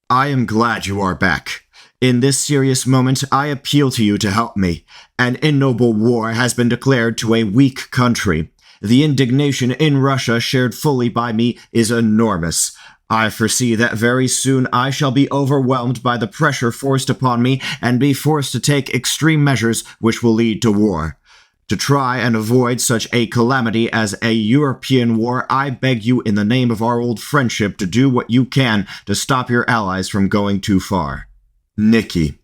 I am glad you are back. In this serious moment, I appeal to you to help me. An ignoble war has been declared to a weak country. The indignation in Russia shared fully by me is enormous. I foresee that very soon I shall be overwhelmed by the pressure forced upon me and be forced to take extreme measures which will lead to war. To try and avoid such a calamity as a European war, I beg you in the name of our old friendship to do what you can to stop your allies from going too far. Nicky.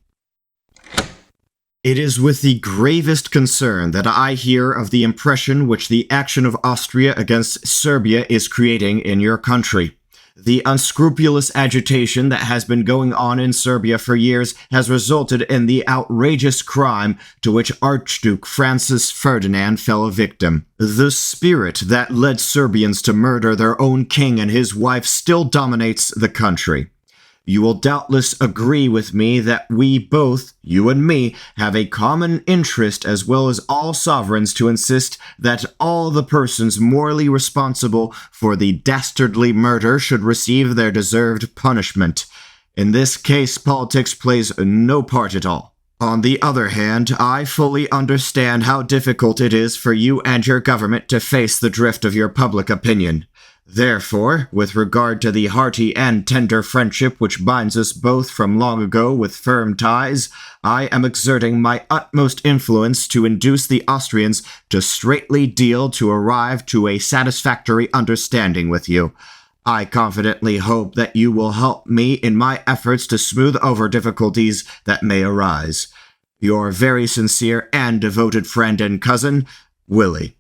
It is with the gravest concern that I hear of the impression which the action of Austria against Serbia is creating in your country. The unscrupulous agitation that has been going on in Serbia for years has resulted in the outrageous crime to which Archduke Francis Ferdinand fell a victim. The spirit that led Serbians to murder their own king and his wife still dominates the country. You will doubtless agree with me that we both, you and me, have a common interest as well as all sovereigns to insist that all the persons morally responsible for the dastardly murder should receive their deserved punishment. In this case, politics plays no part at all. On the other hand, I fully understand how difficult it is for you and your government to face the drift of your public opinion. Therefore, with regard to the hearty and tender friendship which binds us both from long ago with firm ties, I am exerting my utmost influence to induce the Austrians to straightly deal to arrive to a satisfactory understanding with you. I confidently hope that you will help me in my efforts to smooth over difficulties that may arise. Your very sincere and devoted friend and cousin, Willy.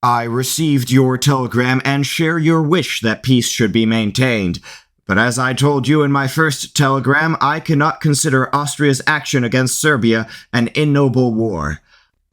I received your telegram and share your wish that peace should be maintained. But as I told you in my first telegram, I cannot consider Austria's action against Serbia an ignoble war.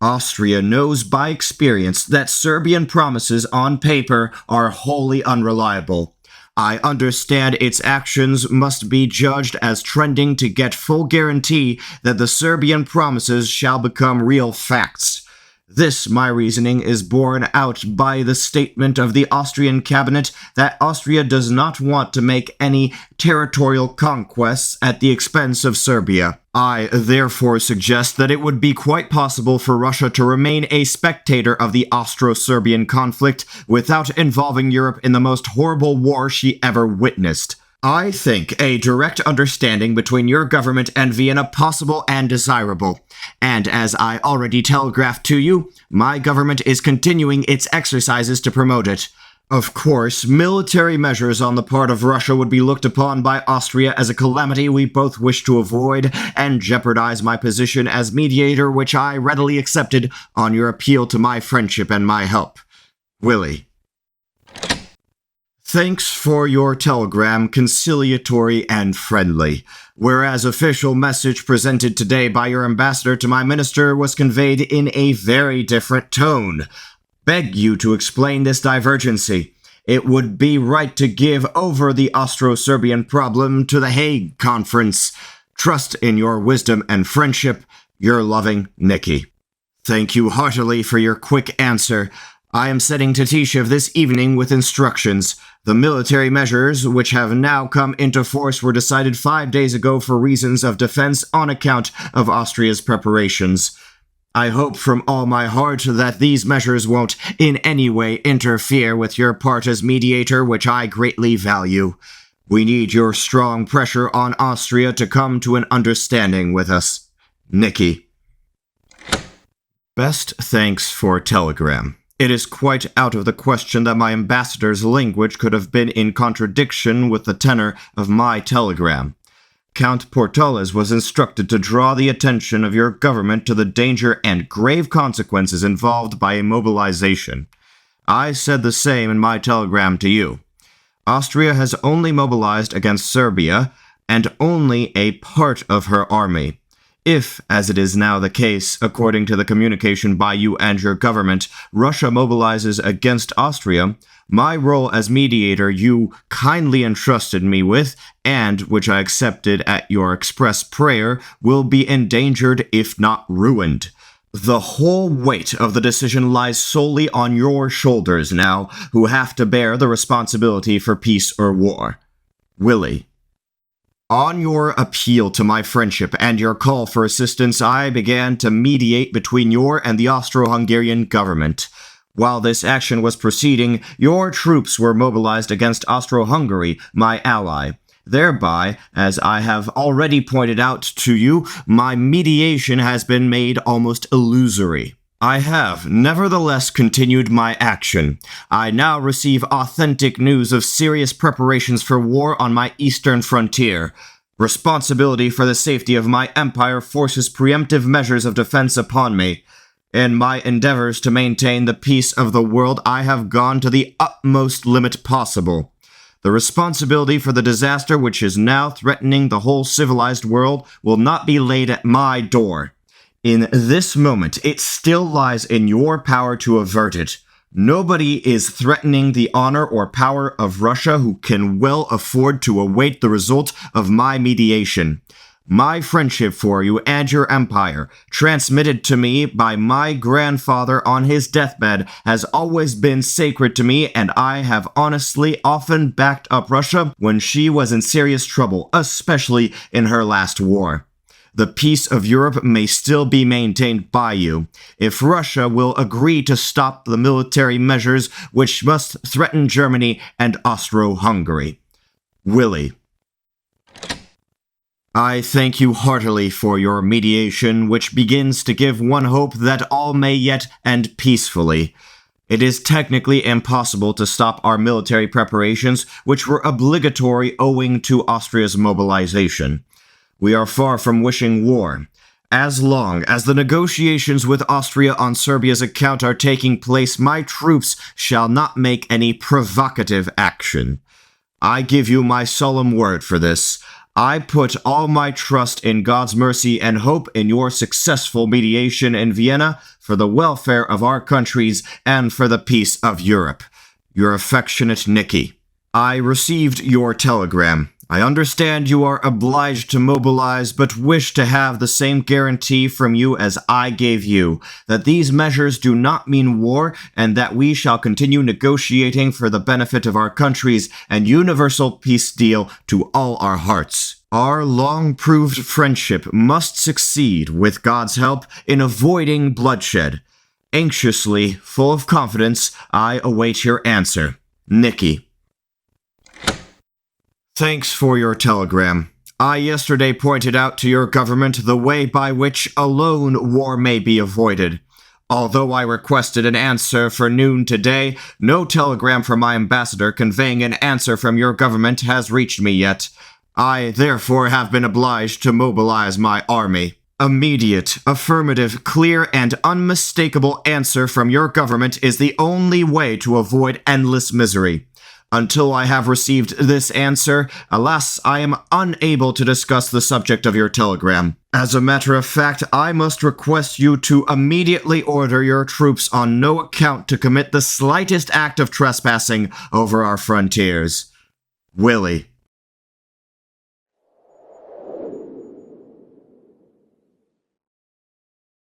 Austria knows by experience that Serbian promises on paper are wholly unreliable. I understand its actions must be judged as trending to get full guarantee that the Serbian promises shall become real facts. This, my reasoning, is borne out by the statement of the Austrian cabinet that Austria does not want to make any territorial conquests at the expense of Serbia. I therefore suggest that it would be quite possible for Russia to remain a spectator of the Austro-Serbian conflict without involving Europe in the most horrible war she ever witnessed. I think a direct understanding between your government and Vienna possible and desirable. And as I already telegraphed to you, my government is continuing its exercises to promote it. Of course, military measures on the part of Russia would be looked upon by Austria as a calamity we both wish to avoid and jeopardize my position as mediator, which I readily accepted on your appeal to my friendship and my help. Willy. Thanks for your telegram, conciliatory and friendly. Whereas official message presented today by your ambassador to my minister was conveyed in a very different tone. Beg you to explain this divergency. It would be right to give over the Austro-Serbian problem to the Hague Conference. Trust in your wisdom and friendship. Your loving Nicky. Thank you heartily for your quick answer. I am setting to Tishiv this evening with instructions. The military measures which have now come into force were decided 5 days ago for reasons of defense on account of Austria's preparations. I hope from all my heart that these measures won't in any way interfere with your part as mediator, which I greatly value. We need your strong pressure on Austria to come to an understanding with us. Nicky. Best thanks for telegram. It is quite out of the question that my ambassador's language could have been in contradiction with the tenor of my telegram. Count Portales was instructed to draw the attention of your government to the danger and grave consequences involved by immobilization. I said the same in my telegram to you. Austria has only mobilized against Serbia, and only a part of her army. If, as it is now the case, according to the communication by you and your government, Russia mobilizes against Austria, my role as mediator you kindly entrusted me with, and which I accepted at your express prayer, will be endangered if not ruined. The whole weight of the decision lies solely on your shoulders now, who have to bear the responsibility for peace or war. Willy. On your appeal to my friendship and your call for assistance, I began to mediate between your and the Austro-Hungarian government. While this action was proceeding, your troops were mobilized against Austro-Hungary, my ally. Thereby, as I have already pointed out to you, my mediation has been made almost illusory. I have, nevertheless, continued my action. I now receive authentic news of serious preparations for war on my eastern frontier. Responsibility for the safety of my empire forces preemptive measures of defense upon me. In my endeavors to maintain the peace of the world, I have gone to the utmost limit possible. The responsibility for the disaster which is now threatening the whole civilized world will not be laid at my door. In this moment, it still lies in your power to avert it. Nobody is threatening the honor or power of Russia who can well afford to await the result of my mediation. My friendship for you and your empire, transmitted to me by my grandfather on his deathbed, has always been sacred to me, and I have honestly often backed up Russia when she was in serious trouble, especially in her last war. The peace of Europe may still be maintained by you, if Russia will agree to stop the military measures which must threaten Germany and Austro-Hungary. Willy. I thank you heartily for your mediation, which begins to give one hope that all may yet end peacefully. It is technically impossible to stop our military preparations, which were obligatory owing to Austria's mobilization. We are far from wishing war. As long as the negotiations with Austria on Serbia's account are taking place, my troops shall not make any provocative action. I give you my solemn word for this. I put all my trust in God's mercy and hope in your successful mediation in Vienna for the welfare of our countries and for the peace of Europe. Your affectionate Nicky. I received your telegram. I understand you are obliged to mobilize, but wish to have the same guarantee from you as I gave you, that these measures do not mean war, and that we shall continue negotiating for the benefit of our countries and universal peace deal to all our hearts. Our long-proved friendship must succeed, with God's help, in avoiding bloodshed. Anxiously, full of confidence, I await your answer. Nicky. Thanks for your telegram. I yesterday pointed out to your government the way by which alone war may be avoided. Although I requested an answer for noon today, no telegram from my ambassador conveying an answer from your government has reached me yet. I, therefore, have been obliged to mobilize my army. Immediate, affirmative, clear, and unmistakable answer from your government is the only way to avoid endless misery. Until I have received this answer, alas, I am unable to discuss the subject of your telegram. As a matter of fact, I must request you to immediately order your troops on no account to commit the slightest act of trespassing over our frontiers. Willy.